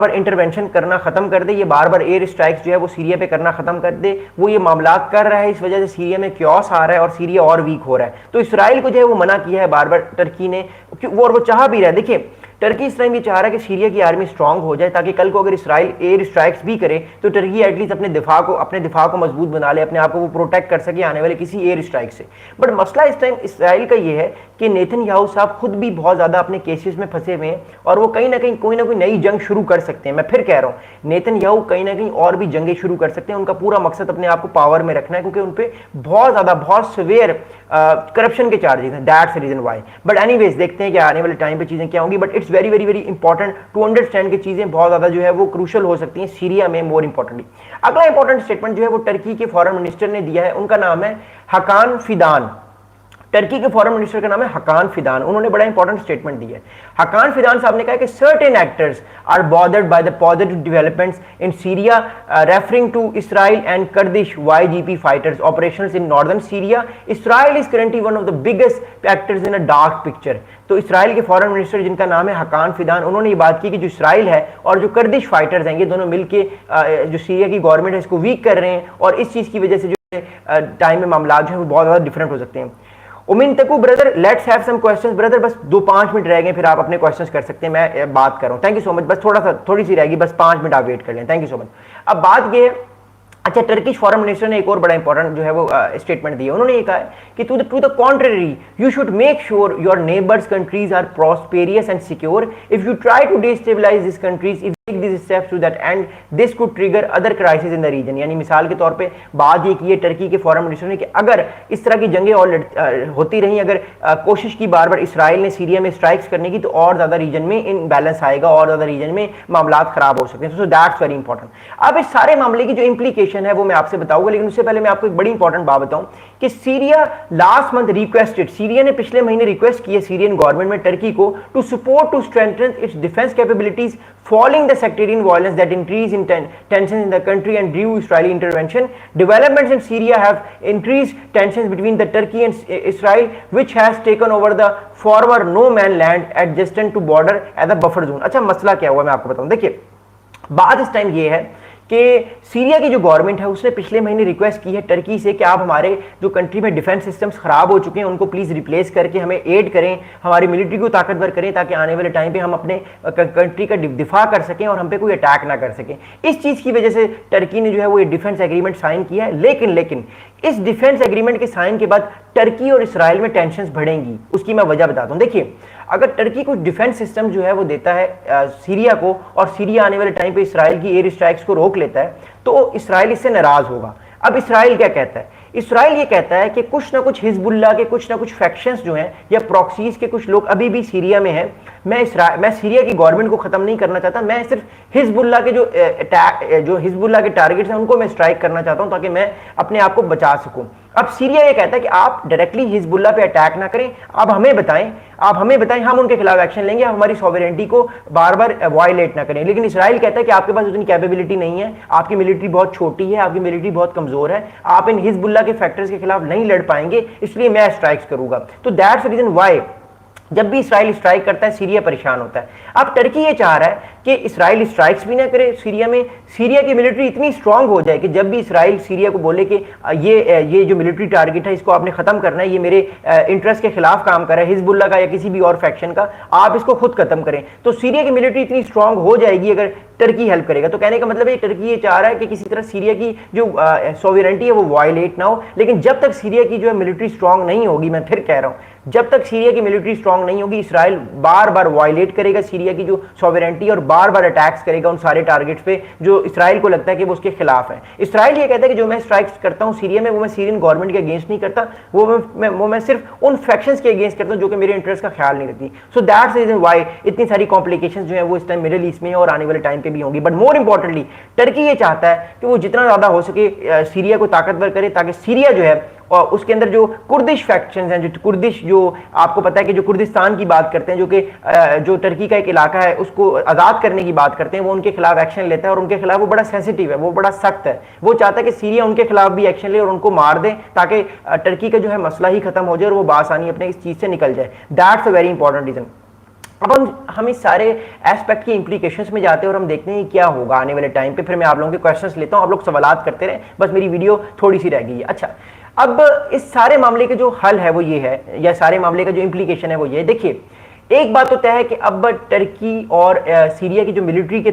पर इंटरवेंशन करना खत्म कर दे, ये बार बार एयर स्ट्राइक्स जो है वो सीरिया पे करना खत्म कर दे, वो ये मामला कर रहा है, इस वजह से सीरिया में क्योस आ रहा है और सीरिया और वीक हो रहा है। तो इसराइल को जो है वो मना किया है बार बार टर्की ने, और वो चाह भी रहा है। देखिए टर्की इस टाइम ये चाह रहा है कि सीरिया की आर्मी स्ट्रांग हो जाए, ताकि कल को अगर इसराइल एयर स्ट्राइक्स भी करे तो टर्की एटलीस्ट अपने दिफा को मजबूत बना ले, अपने आप को वो प्रोटेक्ट कर सके आने वाले किसी एयर स्ट्राइक से। बट मसला इस टाइम इसराइल का ये है कि नेतन्याहू साहब खुद भी बहुत ज्यादा अपने केसेस में फंसे हुए हैं और वो कहीं ना कहीं कोई ना कोई नई जंग शुरू कर सकते हैं। मैं फिर कह रहा हूं नेतन्याहू कहीं ना कहीं और भी जंगें शुरू कर सकते हैं, उनका पूरा मकसद अपने आप को पावर में रखना है, क्योंकि उनपे बहुत ज्यादा बहुत सिवियर करप्शन के चार्जेस हैं, that's the reason why. But anyways देखते हैं कि आने वाले टाइम पे चीजें क्या होंगी। But it's very very very important to understand कि चीजें बहुत ज्यादा जो है वो क्रूशल हो सकती हैं सीरिया में। मोर इंपॉर्टेंटली अगला इंपॉर्टेंट स्टेटमेंट जो है वो टर्की के फॉरेन मिनिस्टर ने दिया है, उनका नाम है हकान फिदान। टर्की के फॉरेन मिनिस्टर का नाम है हकान फिदान। उन्होंने बड़ा इंपॉर्टेंट स्टेटमेंट दिया है। हकान फिदान साहब ने कहा कि certain actors are bothered by the positive developments in Syria, referring to Israel and Kurdish YGP fighters operations in northern Syria. Israel is currently one of the biggest actors in a dark picture. तो Israel के foreign minister जिनका नाम है हकान Fidan, उन्होंने ये बात की कि जो इसराइल है और जो कर्दिश फाइटर्स हैं, ये दोनों मिलकर जो सीरिया की गवर्नमेंट है इसको वीक कर रहे हैं, और इस चीज की वजह से जो टाइम में मामला जो है वो बहुत ज्यादा डिफरेंट हो सकते हैं। उमिन तकू brother, let's have some questions brother, बस 2-5 मिनट रह गए, फिर आप अपने क्वेश्चंस कर सकते हैं, मैं बात कर रहा हूं। थैंक यू सो मच, बस थोड़ी सी रहेगी, बस 5 मिनट आप वेट कर लें। Thank you so much. अब बात ये है, अच्छा टर्किश फॉरेन मिनिस्टर ने एक और बड़ा इंपॉर्टेंट जो है वो स्टेटमेंट दिया। उन्होंने ये कहा है कि to the contrary you should make sure your neighbours countries are prosperous and secure. If you try to destabilise this countries, if take this steps to that and this could trigger other crisis in the region. यानी मिसाल के तौर पे बात ये की है Turkey के फॉरेन मिनिस्टर ने कि अगर इस तरह की जंगें और होती रही, अगर कोशिश की बार बार इसराइल ने सीरिया में स्ट्राइक्स करने की, तो और ज्यादा रीजन में इनबैलेंस आएगा और ज्यादा रीजन में मामला खराब हो सकते हैं। So that's very important. अब इस सारे मामले की जो इंप्लीकेशन है वो मैं आपसे बताऊंगा, लेकिन उससे पहले मैं आपको एक बड़ी इंपॉर्टेंट बात बताऊं कि Syria last month requested, Syria ने पिछले महीने रिक्वेस्ट की है सीरियन गवर्नमेंट में टर्की को to support to strengthen its defence capabilities following the sectarian violence that increase in tension in the country and due Israeli intervention. Developments in Syria have increased tensions between the Turkey and Israel which has taken over the former no man land adjacent to border as a buffer zone. अच्छा मसला क्या हुआ मैं आपको बताऊं। देखिए बात इस टाइम ये है कि सीरिया की जो गवर्नमेंट है उसने पिछले महीने रिक्वेस्ट की है टर्की से कि आप हमारे जो कंट्री में डिफेंस सिस्टम्स खराब हो चुके हैं उनको प्लीज रिप्लेस करके हमें एड करें, हमारी मिलिट्री को ताकतवर करें, ताकि आने वाले टाइम पे हम अपने कंट्री का दिफा कर सकें और हम पे कोई अटैक ना कर सकें। इस चीज की वजह से टर्की ने जो है वो ये डिफेंस एग्रीमेंट साइन किया है। लेकिन इस डिफेंस एग्रीमेंट के साइन के बाद टर्की और इसराइल में टेंशंस बढ़ेंगी। उसकी मैं वजह बताता हूं। देखिए अगर टर्की कुछ डिफेंस सिस्टम जो है वो देता है सीरिया को, और सीरिया आने वाले टाइम पे इसराइल की एयर स्ट्राइक्स को रोक लेता है, तो इसराइल इससे नाराज होगा। अब इसराइल क्या कहता है? इसराइल ये कहता है कि कुछ ना कुछ हिजबुल्लाह के कुछ ना कुछ फैक्शंस जो हैं या प्रॉक्सीज के कुछ लोग अभी भी सीरिया में हैं। मैं सीरिया की गवर्नमेंट को खत्म नहीं करना चाहता, मैं सिर्फ हिजबुल्लाह के जो हिजबुल्लाह के टारगेट्स हैं उनको मैं स्ट्राइक करना चाहता हूं ताकि मैं अपने आप को बचा सकूं। अब सीरिया ये कहता है कि आप डायरेक्टली हिजबुल्लाह पे अटैक ना करें, आप हमें बताएं, हम उनके खिलाफ एक्शन लेंगे, आप हमारी सॉवरेनिटी को बार बार वायलेट ना करें। लेकिन इसराइल कहता है कि आपके पास उतनी कैपेबिलिटी नहीं है, आपकी मिलिट्री बहुत छोटी है, आपकी मिलिट्री बहुत कमजोर है, आप इन हिजबुल्लाह के फैक्टर्स के खिलाफ नहीं लड़ पाएंगे, इसलिए मैं स्ट्राइक्स करूंगा। तो दैट्स द रीजन व्हाई जब भी इसराइल स्ट्राइक करता है सीरिया परेशान होता है। अब टर्की ये चाह रहा है कि इसराइल स्ट्राइक्स भी ना करे सीरिया में, सीरिया की मिलिट्री इतनी स्ट्रांग हो जाए कि जब भी इसराइल सीरिया को बोले कि ये जो मिलिट्री टारगेट है इसको आपने खत्म करना है, ये मेरे इंटरेस्ट के खिलाफ काम कर रहा है, हिजबुल्लाह का या किसी भी और फैक्शन का, आप इसको खुद खत्म करें। तो सीरिया की मिलिट्री इतनी स्ट्रांग हो जाएगी अगर टर्की हेल्प करेगा। तो कहने का मतलब है टर्की ये चाह रहा है कि किसी तरह सीरिया की जो सॉवरेनिटी है वो वायलेट ना हो। लेकिन जब तक सीरिया की जो है मिलिट्री स्ट्रांग नहीं होगी, मैं फिर कह रहा हूं, जब तक सीरिया की मिलिट्री स्ट्रांग नहीं होगी, इसराइल बार बार वायलेट करेगा सीरिया की जो सॉवरेनिटी और बार बार अटैक्स करेगा उन सारे टारगेट्स पे जो इसराइल को लगता है कि वो उसके खिलाफ है। इसराइल ये कहता है कि जो मैं स्ट्राइक्स करता हूं सीरिया में वो मैं सीरियन गवर्नमेंट के अगेंस्ट नहीं करता, वो मैं सिर्फ उन फैक्शंस के अगेंस्ट करता हूं जो कि मेरे इंटरेस्ट का ख्याल नहीं रखती। So that's the reason why इतनी सारी कॉम्प्लिकेशंस जो है वो इस टाइम मिडिल ईस्ट में और आने वाले टाइम पे भी होंगी। बट मोर इंपॉर्टेंटली टर्की ये चाहता है कि वो जितना ज्यादा हो सके सीरिया को ताकतवर करे, ताकि सीरिया जो है और उसके अंदर जो कुर्दिश फैक्शंस हैं, जो कुर्दिश, जो आपको पता है कि जो कुर्दिस्तान की बात करते हैं, जो टर्की का एक इलाका है उसको आज़ाद करने की बात करते हैं, वो उनके खिलाफ एक्शन लेता है और उनके खिलाफ वो बड़ा सेंसिटिव है, वो बड़ा सख्त है। वो चाहता है कि सीरिया उनके खिलाफ भी एक्शन ले और उनको मार दे ताकि टर्की का जो है मसला ही खत्म हो जाए और वो बासानी अपने इस चीज़ से निकल जाए। That's a very important reason. अब हम इस सारे एस्पेक्ट की इंप्लीकेशंस में जाते हैं और हम देखते हैं क्या होगा आने वाले टाइम पे। फिर मैं आप लोगों के क्वेश्चंस लेता हूं, आप लोग सवालात करते रहे, बस मेरी वीडियो थोड़ी सी रह गई है। अच्छा, अब इस सारे मामले के जो हल है वो ये है, या सारे मामले का जो इंप्लीकेशन है वो ये है। देखिए, एक बात तो तय है कि अब टर्की और सीरिया की जो मिलिट्री के